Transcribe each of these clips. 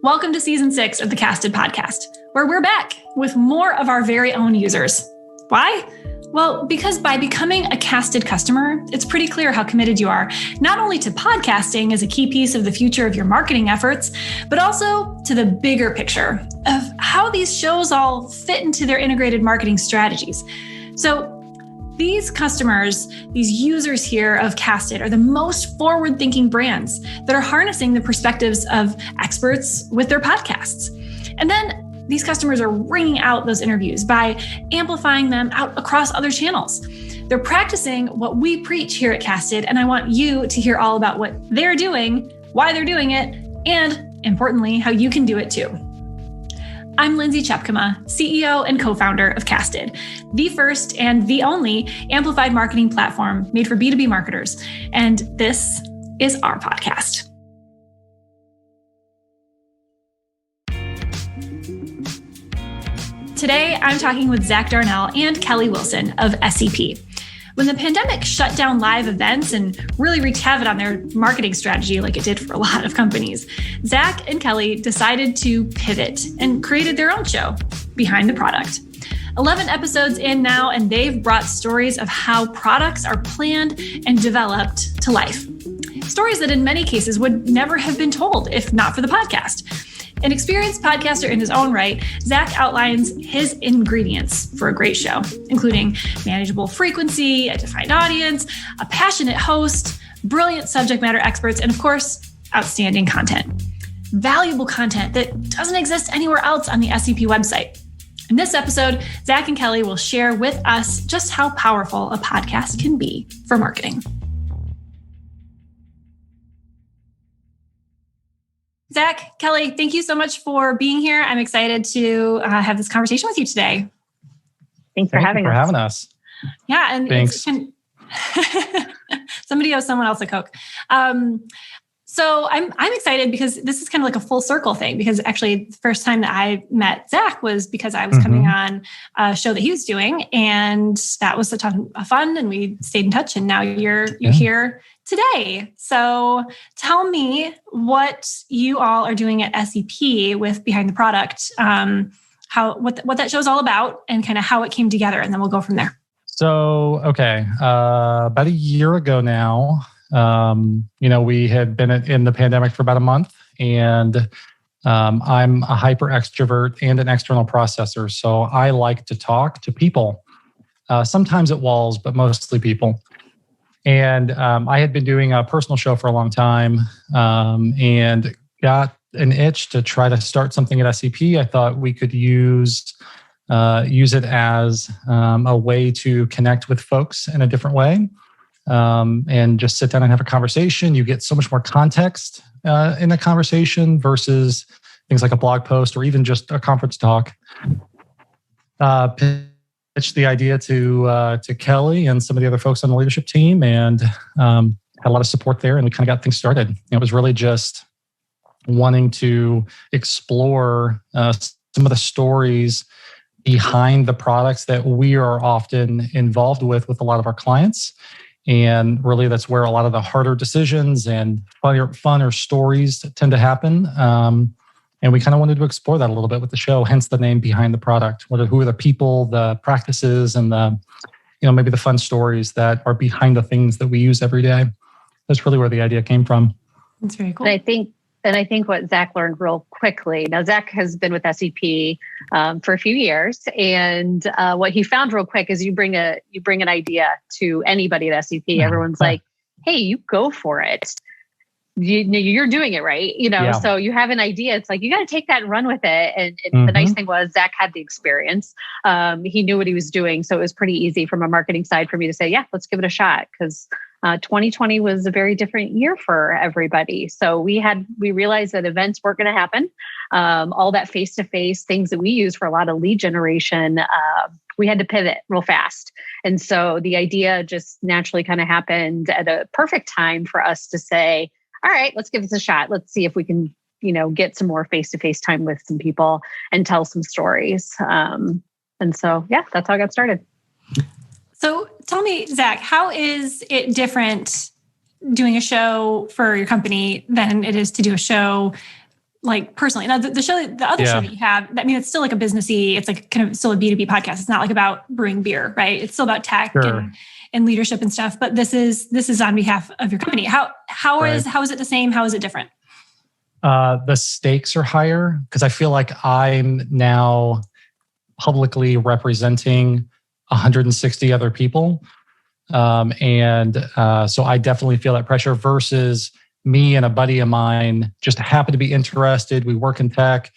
Welcome to Season 6 of the Casted Podcast, where we're back with more of our very own users. Why? Well, because by becoming a Casted customer, it's pretty clear how committed you are, not only to podcasting as a key piece of the future of your marketing efforts, but also to the bigger picture of how these shows all fit into their integrated marketing strategies. So these customers, these users here of Casted are the most forward-thinking brands that are harnessing the perspectives of experts with their podcasts. And then these customers are ringing out those interviews by amplifying them out across other channels. They're practicing what we preach here at Casted, and I want you to hear all about what they're doing, why they're doing it, and importantly, how you can do it too. I'm Lindsay Chepkema, CEO and co-founder of Casted, the first and the only amplified marketing platform made for B2B marketers. And this is our podcast. Today, I'm talking with Zac Darnell and Kelly Wilson of SEP. When the pandemic shut down live events and really wreaked havoc on their marketing strategy like it did for a lot of companies, Zac and Kelly decided to pivot and created their own show, Behind the Product. 11 episodes in now, and they've brought stories of how products are planned and developed to life. Stories that in many cases would never have been told if not for the podcast. An experienced podcaster in his own right, Zac outlines his ingredients for a great show, including manageable frequency, a defined audience, a passionate host, brilliant subject matter experts, and of course, outstanding content. Valuable content that doesn't exist anywhere else on the SEP website. In this episode, Zac and Kelly will share with us just how powerful a podcast can be for marketing. Zac, Kelly, thank you so much for being here. I'm excited to have this conversation with you today. Thanks for having us. Yeah, and thanks. Somebody owes someone else a Coke. So I'm excited because this is kind of like a full circle thing, because actually the first time that I met Zac was because I was coming on a show that he was doing, and that was a ton of fun, and we stayed in touch, and now you're here today. So tell me what you all are doing at SEP with Behind the Product, what that show's all about, and kind of how it came together, and then we'll go from there. So, okay, about a year ago now, we had been in the pandemic for about a month, and I'm a hyper extrovert and an external processor. So I like to talk to people, sometimes at walls, but mostly people. And I had been doing a personal show for a long time, and got an itch to try to start something at SEP. I thought we could use it as a way to connect with folks in a different way. And just sit down and have a conversation. You get so much more context in a conversation versus things like a blog post or even just a conference talk. Pitched the idea to Kelly and some of the other folks on the leadership team, and had a lot of support there, and we kind of got things started. It was really just wanting to explore some of the stories behind the products that we are often involved with a lot of our clients. And really, that's where a lot of the harder decisions and funner stories tend to happen. And we kind of wanted to explore that a little bit with the show, hence the name Behind the Product. Who are the people, the practices, and maybe the fun stories that are behind the things that we use every day. That's really where the idea came from. That's very cool. And I think what Zac learned real quickly. Now, Zac has been with SEP for a few years, and what he found real quick is you bring an idea to anybody at SEP. Everyone's like, "Hey, you go for it. You're doing it right." So you have an idea. It's like you got to take that and run with it. And the nice thing was Zac had the experience. He knew what he was doing, so it was pretty easy from a marketing side for me to say, "Yeah, let's give it a shot," because 2020 was a very different year for everybody. So we realized that events weren't going to happen. All that face-to-face things that we use for a lot of lead generation, we had to pivot real fast. And so the idea just naturally kind of happened at a perfect time for us to say, all right, let's give this a shot. Let's see if we can, get some more face-to-face time with some people and tell some stories. And so, that's how I got started. So tell me, Zac, how is it different doing a show for your company than it is to do a show like personally. Now the show, the other show that you have, I mean, it's still like a businessy, it's like kind of still a B2B podcast. It's not like about brewing beer, right? It's still about tech and leadership and stuff, but this is on behalf of your company. How is it the same? How is it different? The stakes are higher because I feel like I'm now publicly representing 160 other people. So I definitely feel that pressure versus me and a buddy of mine just happen to be interested. We work in tech.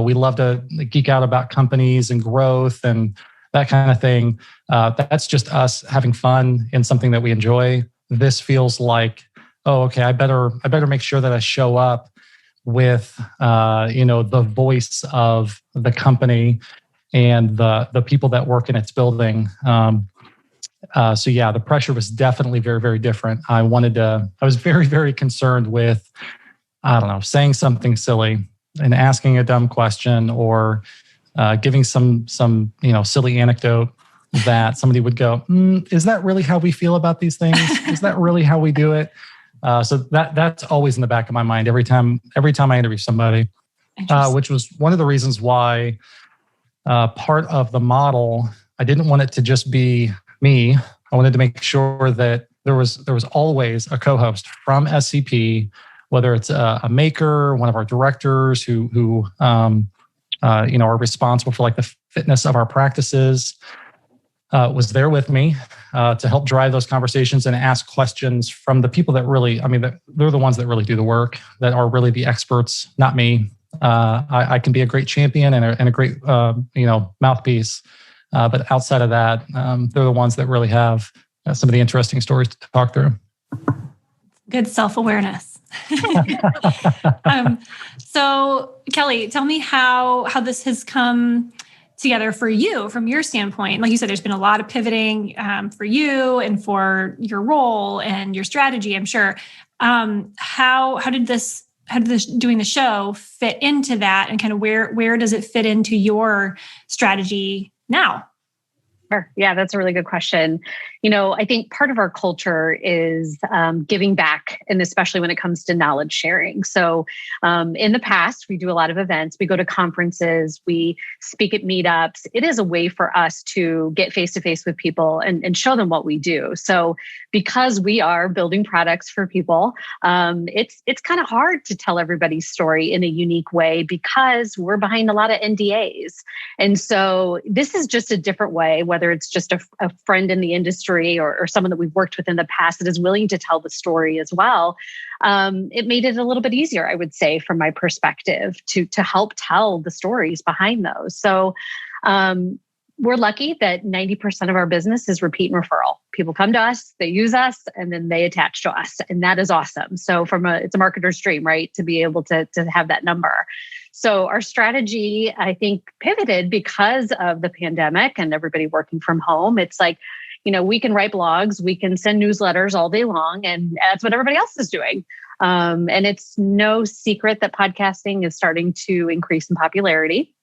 We love to geek out about companies and growth and that kind of thing. That's just us having fun in something that we enjoy. This feels like, oh, okay, I better make sure that I show up with the voice of the company and the people that work in its building. So yeah, the pressure was definitely very, very different. I was very, very concerned with, I don't know, saying something silly and asking a dumb question or giving some silly anecdote that somebody would go, is that really how we feel about these things? Is that really how we do it? So that's always in the back of my mind every time I interview somebody, which was one of the reasons why part of the model, I didn't want it to just be me. I wanted to make sure that there was always a co-host from SEP, whether it's a maker, one of our directors who are responsible for like the fitness of our practices, was there with me to help drive those conversations and ask questions from the people that really, they're the ones that really do the work, that are really the experts, not me. I can be a great champion and a great mouthpiece. But outside of that, they're the ones that really have some of the interesting stories to talk through. Good self-awareness. So Kelly, tell me how this has come together for you from your standpoint. Like you said, there's been a lot of pivoting for you and for your role and your strategy, I'm sure. How did this doing the show fit into that, and kind of where does it fit into your strategy now? Sure. Yeah, that's a really good question. I think part of our culture is giving back, and especially when it comes to knowledge sharing. So in the past, we do a lot of events. We go to conferences. We speak at meetups. It is a way for us to get face-to-face with people and show them what we do. So because we are building products for people, it's kind of hard to tell everybody's story in a unique way because we're behind a lot of NDAs. And so this is just a different way, whether it's just a friend in the industry or someone that we've worked with in the past that is willing to tell the story as well. It made it a little bit easier, I would say, from my perspective, to help tell the stories behind those. So we're lucky that 90% of our business is repeat and referral. People come to us, they use us, and then they attach to us. And that is awesome. So it's a marketer's dream, right? To be able to have that number. So our strategy, I think, pivoted because of the pandemic and everybody working from home. It's like, we can write blogs, we can send newsletters all day long, and that's what everybody else is doing. And it's no secret that podcasting is starting to increase in popularity.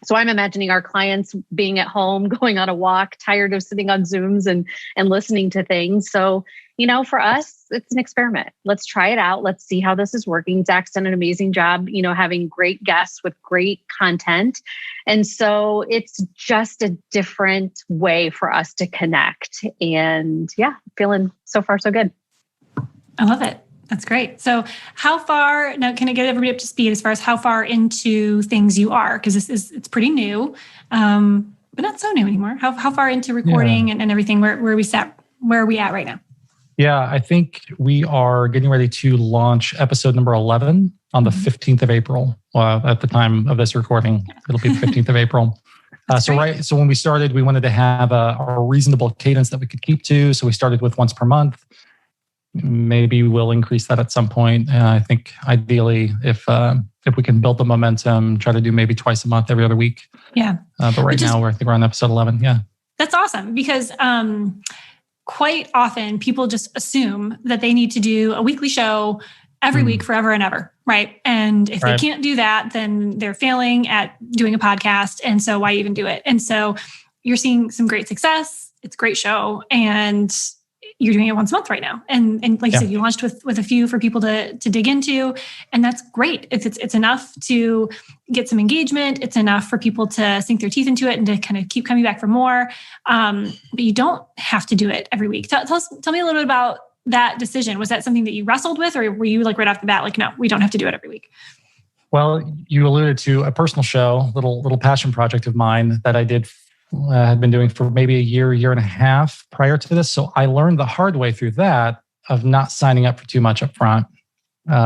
So I'm imagining our clients being at home, going on a walk, tired of sitting on Zooms and listening to things. So, for us, it's an experiment. Let's try it out. Let's see how this is working. Zach's done an amazing job, having great guests with great content. And so it's just a different way for us to connect. And yeah, feeling so far so good. I love it. That's great. So how far, now can I get everybody up to speed as far as how far into things you are? Because it's pretty new, but not so new anymore. How far into recording and everything, where are we at right now? Yeah, I think we are getting ready to launch episode number 11 on the 15th of April. At the time of this recording, it'll be the 15th of April. So when we started, we wanted to have a reasonable cadence that we could keep to. So we started with once per month. Maybe we'll increase that at some point. I think ideally, if we can build the momentum, try to do maybe twice a month, every other week. Yeah. But right now, I think we're on episode 11. Yeah. That's awesome because quite often people just assume that they need to do a weekly show every week forever and ever, right? And if they can't do that, then they're failing at doing a podcast. And so why even do it? And so you're seeing some great success. It's a great show. And you're doing it once a month right now. And like you said, you launched with a few for people to dig into, and that's great. It's enough to get some engagement. It's enough for people to sink their teeth into it and to kind of keep coming back for more. But you don't have to do it every week. Tell me a little bit about that decision. Was that something that you wrestled with, or were you like right off the bat, like, no, we don't have to do it every week? Well, you alluded to a personal show, little passion project of mine that I had been doing for maybe a year and a half prior to this. So I learned the hard way through that of not signing up for too much up front.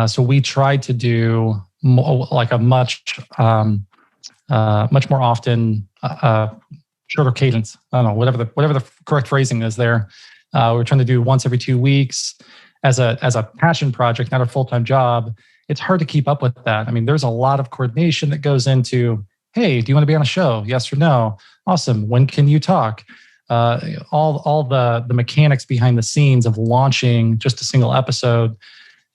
So we tried to do like a much more often, shorter cadence. I don't know, whatever the correct phrasing is there. We're trying to do once every 2 weeks as a passion project, not a full-time job. It's hard to keep up with that. I mean, there's a lot of coordination that goes into, hey, do you want to be on a show? Yes or no? Awesome. When can you talk? All the mechanics behind the scenes of launching just a single episode.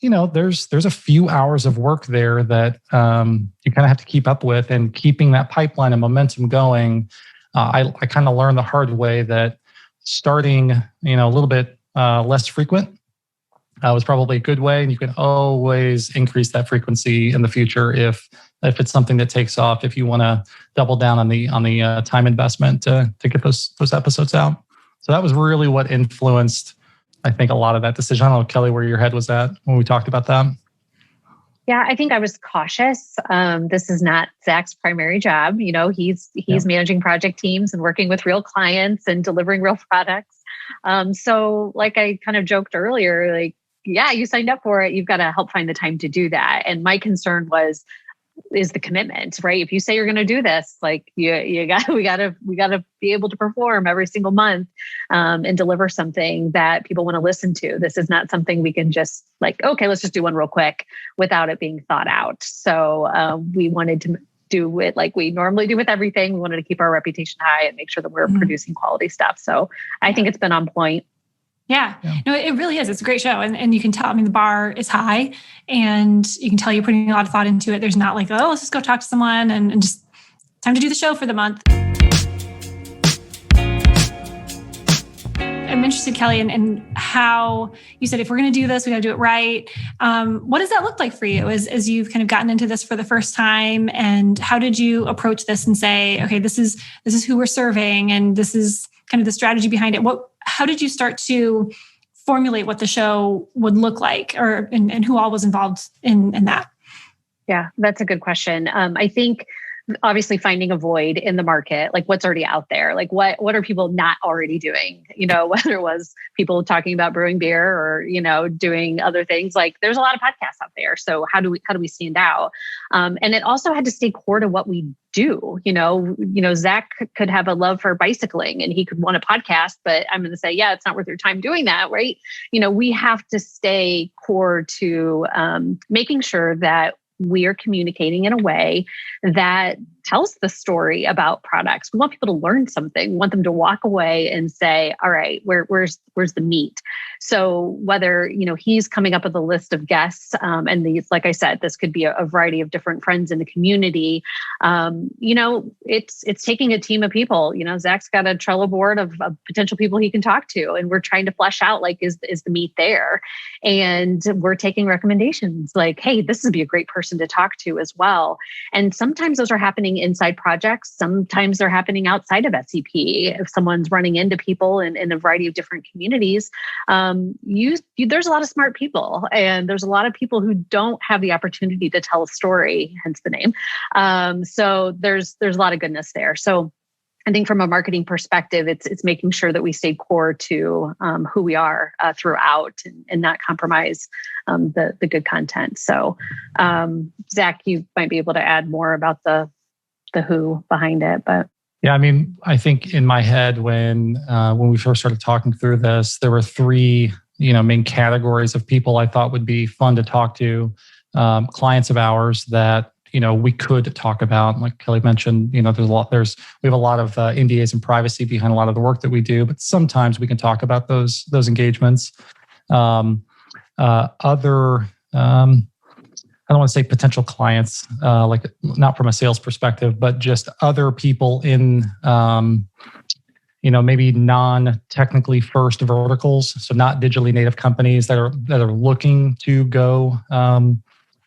There's a few hours of work there that you kind of have to keep up with, and keeping that pipeline and momentum going. I kind of learned the hard way that starting, a little bit less frequent was probably a good way, and you can always increase that frequency in the future if it's something that takes off. If you want to double down on the time investment to get those episodes out. So that was really what influenced, I think, a lot of that decision. I don't know, Kelly, where your head was at when we talked about that. Yeah, I think I was cautious. This is not Zach's primary job. He's managing project teams and working with real clients and delivering real products. So like I kind of joked earlier, like, yeah, you signed up for it. You've got to help find the time to do that. And my concern is the commitment, right? If you say you're going to do this, like we got to be able to perform every single month and deliver something that people want to listen to. This is not something we can just like, okay, let's just do one real quick without it being thought out. So we wanted to do it like we normally do with everything. We wanted to keep our reputation high and make sure that we're producing quality stuff. So I think it's been on point. Yeah. No, it really is. It's a great show. And you can tell, the bar is high, and you can tell you're putting a lot of thought into it. There's not like, oh, let's just go talk to someone and just time to do the show for the month. I'm interested, Kelly, in how you said, if we're going to do this, we got to do it right. What does that look like for you as you've kind of gotten into this for the first time? And how did you approach this and say, okay, this is who we're serving, and this is kind of the strategy behind it? How did you start to formulate what the show would look like, and who all was involved in that? Yeah, that's a good question. I think obviously finding a void in the market, like what's already out there, like what are people not already doing? Whether it was people talking about brewing beer or, doing other things, like there's a lot of podcasts out there. So how do we stand out? And it also had to stay core to what we do. Zach could have a love for bicycling and he could want a podcast, but I'm going to say, yeah, it's not worth your time doing that. Right. We have to stay core to making sure that we are communicating in a way that tells the story about products. We want people to learn something. We want them to walk away and say, all right, where's the meat? So whether, he's coming up with a list of guests, and these, like I said, this could be a variety of different friends in the community. It's taking a team of people. Zach's got a Trello board of potential people he can talk to, and we're trying to flesh out, like, is the meat there? And we're taking recommendations like, hey, this would be a great person to talk to as well. And sometimes those are happening inside projects. Sometimes they're happening outside of SEP. If someone's running into people in a variety of different communities, there's a lot of smart people, and there's a lot of people who don't have the opportunity to tell a story, hence the name. So there's a lot of goodness there. So I think from a marketing perspective, it's making sure that we stay core to who we are throughout, and not compromise the good content. So Zach, you might be able to add more about the who behind it, but. Yeah, I think in my head when we first started talking through this, there were three, main categories of people I thought would be fun to talk to. Clients of ours that, we could talk about. Like Kelly mentioned, we have a lot of NDAs and privacy behind a lot of the work that we do, but sometimes we can talk about those engagements. Other, I don't want to say potential clients, like not from a sales perspective, but just other people in maybe non-technically first verticals, so not digitally native companies that are looking to go kind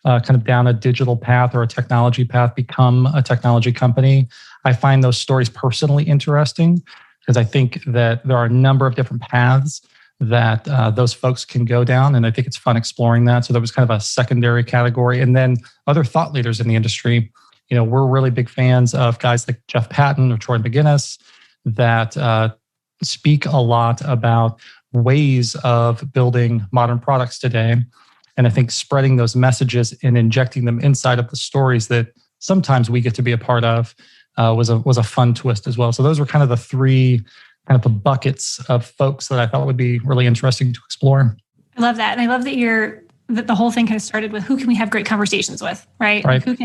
of down a digital path or a technology path, become a technology company. I find those stories personally interesting because I think that there are a number of different paths that those folks can go down, and I think it's fun exploring that. So that was kind of a secondary category. And then other thought leaders in the industry, we're really big fans of guys like Jeff Patton or Troy McGinnis that speak a lot about ways of building modern products today. And I think spreading those messages and injecting them inside of the stories that sometimes we get to be a part of was a fun twist as well. So those were kind of the three kind of the buckets of folks that I thought would be really interesting to explore. I love that. And I love that that the whole thing kind of started with who can we have great conversations with, right? Right. Like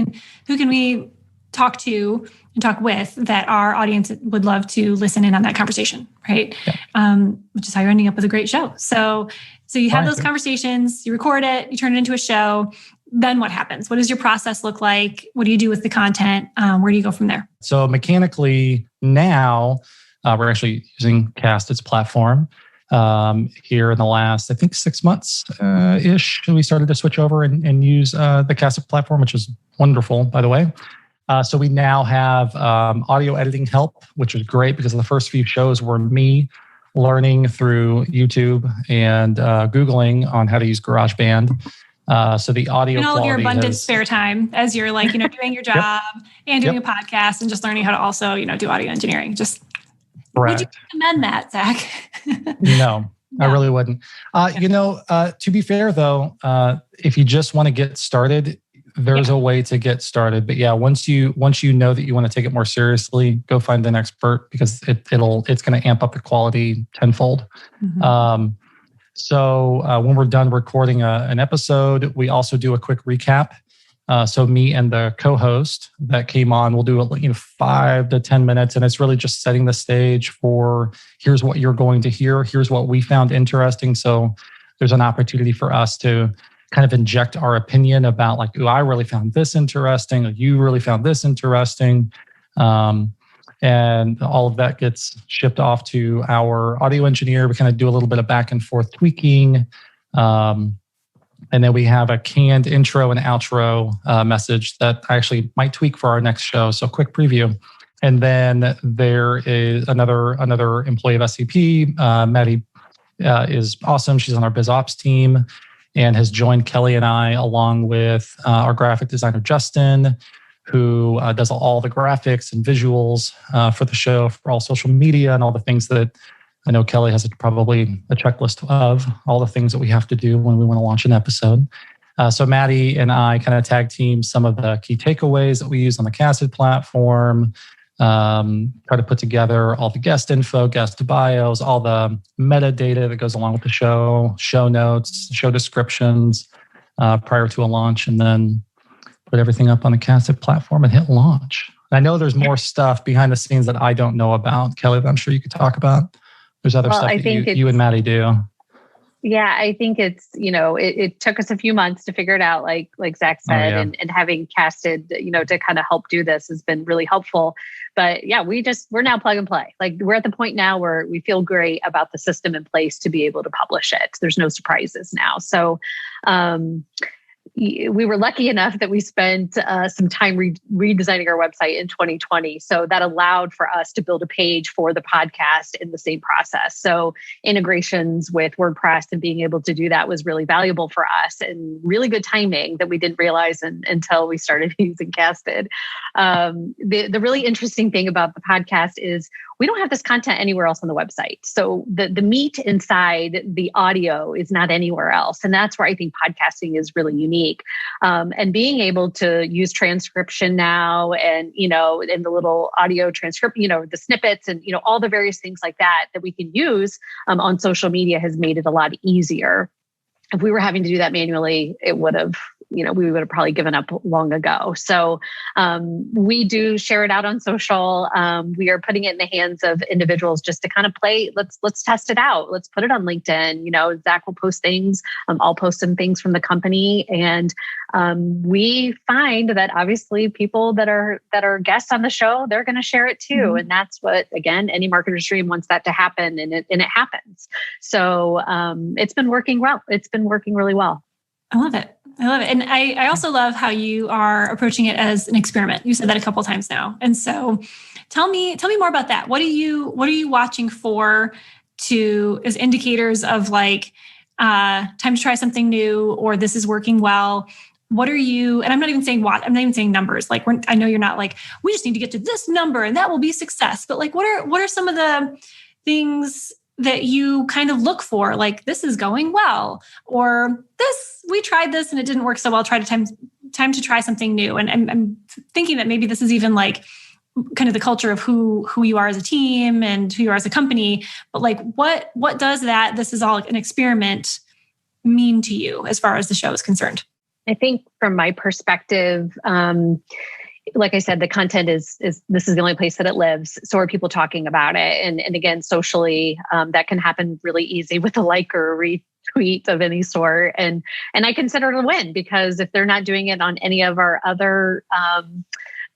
who can we talk to and talk with that our audience would love to listen in on that conversation, right? Yeah. Which is how you're ending up with a great show. So you have those conversations, you record it, you turn it into a show. Then what happens? What does your process look like? What do you do with the content? Where do you go from there? So mechanically now, we're actually using Casted's platform here in the last, I think, 6 months ish. We started to switch over and use the Casted platform, which is wonderful, by the way. So we now have audio editing help, which is great because the first few shows were me learning through YouTube and Googling on how to use GarageBand. So the audio and all of your abundant has, spare time as you're like, doing your job and doing a podcast and just learning how to also, do audio engineering. Just would you recommend that, Zac? No, I really wouldn't. To be fair though, if you just want to get started, there's a way to get started. But once you know that you want to take it more seriously, go find an expert because it's going to amp up the quality tenfold. Mm-hmm. So when we're done recording an episode, we also do a quick recap. So me and the co-host that came on, we'll do 5 to 10 minutes, and it's really just setting the stage for here's what you're going to hear, here's what we found interesting. So there's an opportunity for us to kind of inject our opinion about like, I really found this interesting, or you really found this interesting. And all of that gets shipped off to our audio engineer. We kind of do a little bit of back and forth tweaking. And then we have a canned intro and outro message that I actually might tweak for our next show. So quick preview. And then there is another employee of SEP. Maddie is awesome. She's on our biz ops team and has joined Kelly and I along with our graphic designer, Justin, who does all the graphics and visuals for the show, for all social media and all the things that I know Kelly has probably a checklist of all the things that we have to do when we want to launch an episode. So Maddie and I kind of tag team some of the key takeaways that we use on the Casted platform, try to put together all the guest info, guest bios, all the metadata that goes along with the show notes, show descriptions prior to a launch, and then put everything up on the Casted platform and hit launch. I know there's more stuff behind the scenes that I don't know about, Kelly, that I'm sure you could talk about. There's other stuff that you and Maddie do. Yeah, I think it's, it took us a few months to figure it out, like Zac said, and having Casted, to kind of help do this has been really helpful. But we're now plug and play. Like we're at the point now where we feel great about the system in place to be able to publish it. There's no surprises now. So, we were lucky enough that we spent some time redesigning our website in 2020. So that allowed for us to build a page for the podcast in the same process. So integrations with WordPress and being able to do that was really valuable for us and really good timing that we didn't realize until we started using Casted. The really interesting thing about the podcast is we don't have this content anywhere else on the website. So the meat inside the audio is not anywhere else. And that's where I think podcasting is really unique. And being able to use transcription now and, and the little audio transcript, the snippets and, all the various things like that we can use on social media has made it a lot easier. If we were having to do that manually, it would have, we would have probably given up long ago. So we do share it out on social. We are putting it in the hands of individuals just to kind of play. Let's test it out. Let's put it on LinkedIn. Zac will post things. I'll post some things from the company, and we find that obviously people that are guests on the show, they're going to share it too. Mm-hmm. And that's what, again, any marketer's dream wants that to happen, and it happens. So it's been working well. It's been working really well. I love it. And I also love how you are approaching it as an experiment. You said that a couple of times now. And so tell me more about that. What are you watching for as indicators of like, time to try something new, or this is working well? What are you, and I'm not even saying numbers. Like, I know you're not like, we just need to get to this number and that will be success. But like, what are some of the things that you kind of look for? Like, this is going well, or we tried this and it didn't work so well. Time to try something new. And I'm thinking that maybe this is even like kind of the culture of who you are as a team and who you are as a company. But like, what does that, this is all an experiment, mean to you as far as the show is concerned? I think from my perspective, like I said, the content is this is the only place that it lives. So are people talking about it? And again, socially, that can happen really easy with a like or a retweet of any sort. And I consider it a win, because if they're not doing it on any of our other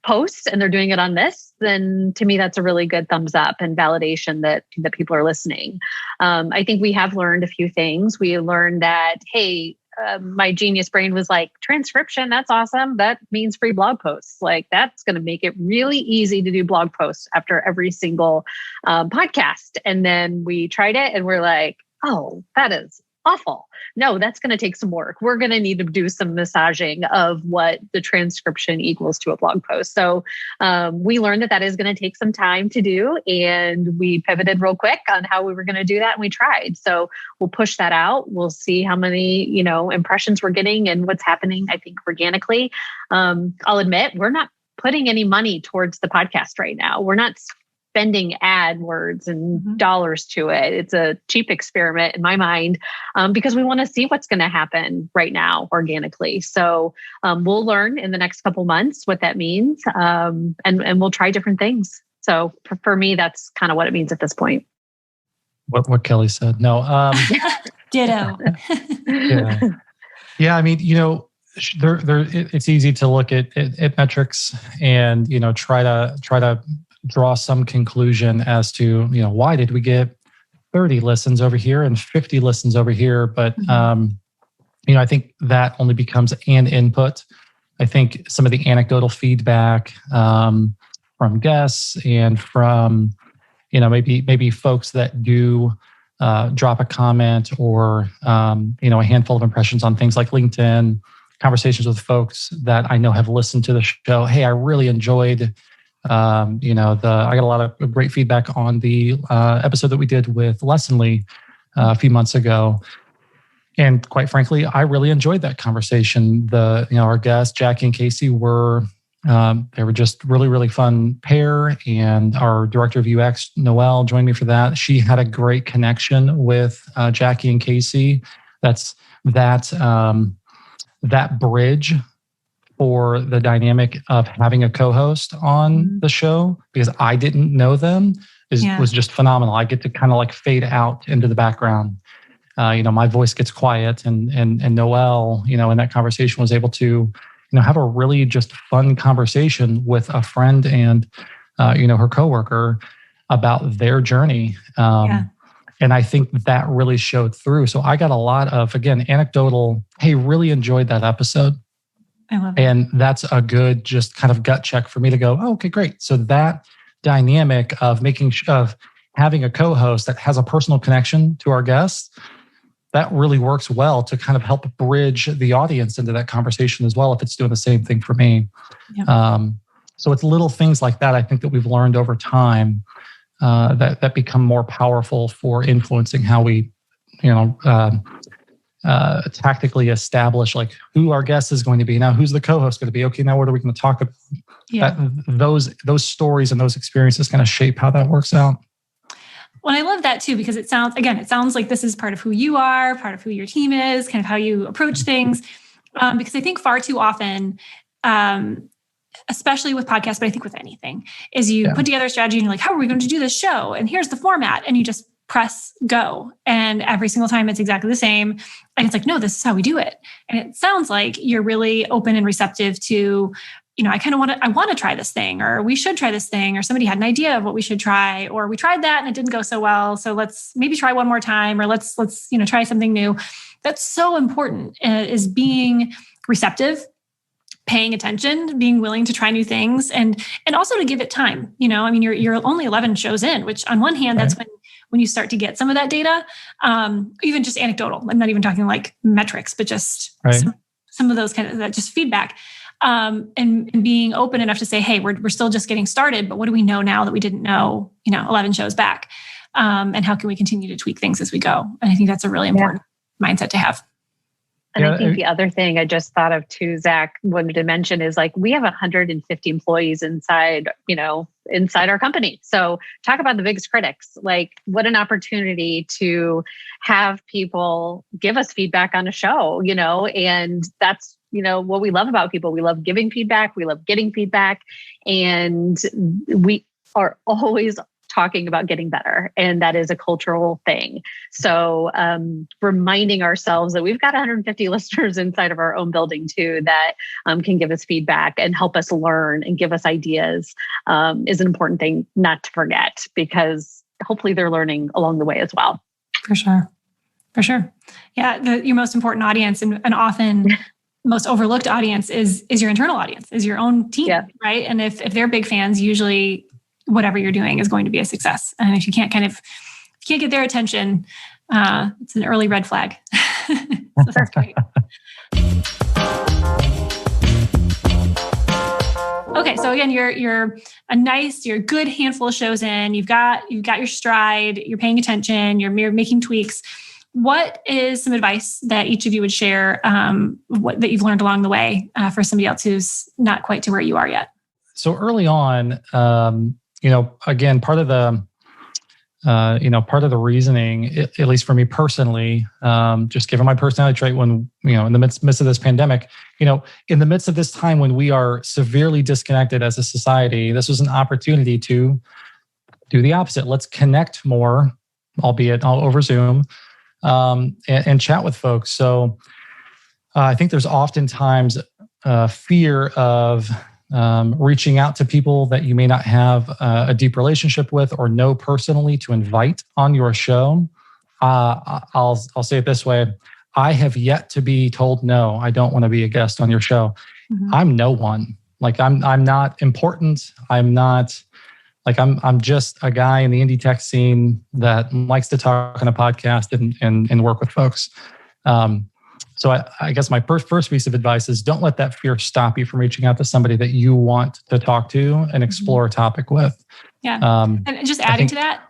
posts and they're doing it on this, then to me, that's a really good thumbs up and validation that people are listening. I think we have learned a few things. We learned that, hey, my genius brain was like, transcription, that's awesome. That means free blog posts. Like, that's going to make it really easy to do blog posts after every single podcast. And then we tried it and we're like, oh, that is awful. No, that's going to take some work. We're going to need to do some massaging of what the transcription equals to a blog post. So we learned that is going to take some time to do. And we pivoted real quick on how we were going to do that. And we tried. So we'll push that out. We'll see how many, impressions we're getting and what's happening, I think, organically. I'll admit, we're not putting any money towards the podcast right now. We're not spending AdWords and dollars to it. It's a cheap experiment in my mind, because we want to see what's going to happen right now organically. So we'll learn in the next couple months what that means, and we'll try different things. So for me, that's kind of what it means at this point. What Kelly said. No. Ditto. Yeah. I mean, it's easy to look at metrics and, try to draw some conclusion as to, why did we get 30 listens over here and 50 listens over here? But, I think that only becomes an input. I think some of the anecdotal feedback from guests and from, maybe folks that do drop a comment or, a handful of impressions on things like LinkedIn, conversations with folks that I know have listened to the show. Hey, I really enjoyed I got a lot of great feedback on the episode that we did with Lessonly a few months ago. And quite frankly, I really enjoyed that conversation. Our guests, Jackie and Casey, were just really, really fun pair. And our director of UX, Noelle, joined me for that. She had a great connection with Jackie and Casey. That's that bridge for the dynamic of having a co-host on the show, because I didn't know them, was just phenomenal. I get to kind of like fade out into the background. My voice gets quiet, and Noelle, in that conversation was able to, have a really just fun conversation with a friend and, her coworker about their journey. And I think that really showed through. So I got a lot of, again, anecdotal, hey, really enjoyed that episode. I love it. And that's a good just kind of gut check for me to go, oh, okay, great. So that dynamic of having a co-host that has a personal connection to our guests, that really works well to kind of help bridge the audience into that conversation as well, if it's doing the same thing for me. Yeah. So it's little things like that, I think, that we've learned over time that become more powerful for influencing how we, tactically establish like who our guest is going to be. Now, who's the co-host going to be? Okay, now what are we going to talk about? Yeah. Those stories and those experiences kind of shape how that works out. Well, I love that too, because it sounds like this is part of who you are, part of who your team is, kind of how you approach things. Because I think far too often, especially with podcasts, but I think with anything, is you put together a strategy and you're like, how are we going to do this show? And here's the format. And you just press go. And every single time it's exactly the same. And it's like, no, this is how we do it. And it sounds like you're really open and receptive to, I want to try this thing, or we should try this thing, or somebody had an idea of what we should try, or we tried that and it didn't go so well. So let's maybe try one more time, or let's try something new. That's so important, is being receptive, paying attention, being willing to try new things, and also to give it time. You're only 11 shows in, which on one hand, that's when you start to get some of that data, even just anecdotal. I'm not even talking like metrics, but just some of those kind of that just feedback, and being open enough to say, hey, we're still just getting started, but what do we know now that we didn't know, 11 shows back? And how can we continue to tweak things as we go? And I think that's a really important mindset to have. And I think the other thing I just thought of too, Zach, wanted to mention is like, we have 150 employees inside our company. So talk about the biggest critics. Like, what an opportunity to have people give us feedback on a show, and that's, what we love about people. We love giving feedback. We love getting feedback. And we are always talking about getting better. And that is a cultural thing. So reminding ourselves that we've got 150 listeners inside of our own building too, that can give us feedback and help us learn and give us ideas is an important thing not to forget, because hopefully they're learning along the way as well. For sure. Yeah. Your most important audience and often most overlooked audience is your internal audience, is your own team, right? And if they're big fans, usually whatever you're doing is going to be a success. And if you can't get their attention, it's an early red flag. So that's great. Okay. So again, you're a good handful of shows in, you've got your stride, you're paying attention, you're making tweaks. What is some advice that each of you would share, that you've learned along the way, for somebody else who's not quite to where you are yet? So early on, again, part of the reasoning, at least for me personally, just given my personality trait, when, in the midst of this pandemic, in the midst of this time when we are severely disconnected as a society, this was an opportunity to do the opposite. Let's connect more, albeit all over Zoom, and chat with folks. So I think there's oftentimes fear of reaching out to people that you may not have a deep relationship with or know personally to invite on your show. I'll say it this way. I have yet to be told, no, I don't want to be a guest on your show. Mm-hmm. I'm no one. Like I'm not important. I'm not like, I'm just a guy in the indie tech scene that likes to talk on a podcast and work with folks. So I guess my first piece of advice is don't let that fear stop you from reaching out to somebody that you want to talk to and explore a topic with. Yeah. And just adding to that,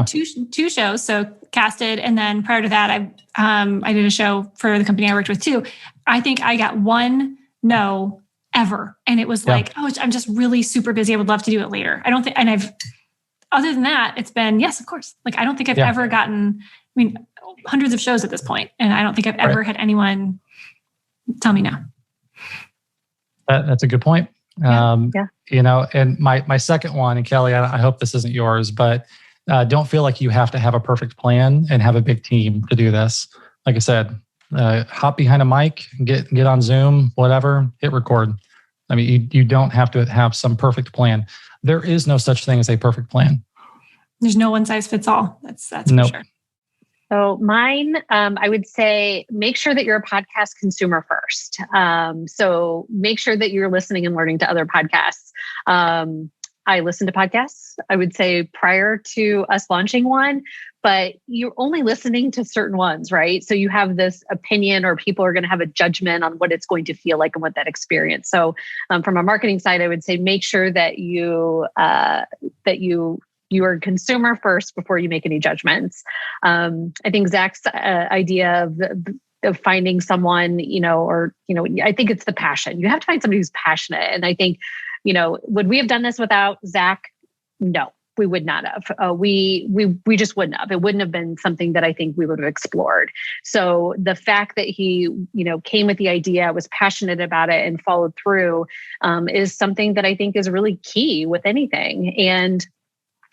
two shows. So Casted. And then prior to that, I did a show for the company I worked with too. I think I got one no ever. And it was like, oh, I'm just really super busy. I would love to do it later. I don't think, and other than that, it's been, yes, of course. Like, I don't think I've ever gotten, hundreds of shows at this point, and I don't think I've ever had anyone tell me no. That's a good point. And my second one, and Kelly, I hope this isn't yours, but don't feel like you have to have a perfect plan and have a big team to do this. Like I said, hop behind a mic, get on Zoom, whatever, hit record. You don't have to have some perfect plan. There is no such thing as a perfect plan. There's no one size fits all. That's for sure. So mine, I would say, make sure that you're a podcast consumer first. So make sure that you're listening and learning to other podcasts. I listen to podcasts, I would say, prior to us launching one, but you're only listening to certain ones, right? So you have this opinion, or people are going to have a judgment on what it's going to feel like and what that experience. So from a marketing side, I would say make sure that you are a consumer first before you make any judgments. I think Zach's idea of finding someone, I think it's the passion. You have to find somebody who's passionate. And I think, would we have done this without Zach? No, we would not have. We just wouldn't have. It wouldn't have been something that I think we would have explored. So the fact that he, came with the idea, was passionate about it, and followed through is something that I think is really key with anything. And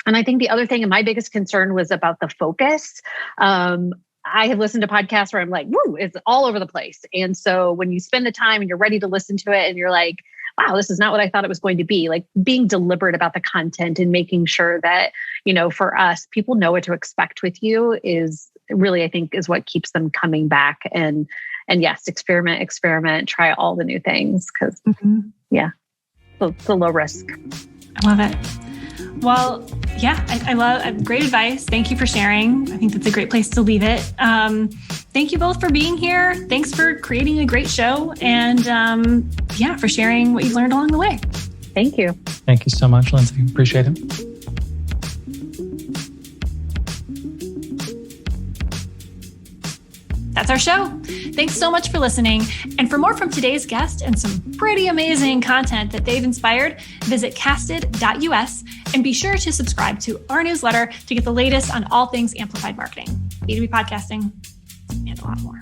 And I think the other thing, and my biggest concern was about the focus. I have listened to podcasts where I'm like, woo, it's all over the place. And so when you spend the time and you're ready to listen to it and you're like, wow, this is not what I thought it was going to be, like being deliberate about the content and making sure that, for us, people know what to expect with you is really, I think, is what keeps them coming back. And yes, experiment, try all the new things because it's a low risk. I love it. Well, yeah, I love great advice. Thank you for sharing. I think that's a great place to leave it. Thank you both for being here. Thanks for creating a great show and for sharing what you've learned along the way. Thank you. Thank you so much, Lindsay. Appreciate it. That's our show. Thanks so much for listening. And for more from today's guest and some pretty amazing content that they've inspired, visit casted.us and be sure to subscribe to our newsletter to get the latest on all things amplified marketing, B2B podcasting, and a lot more.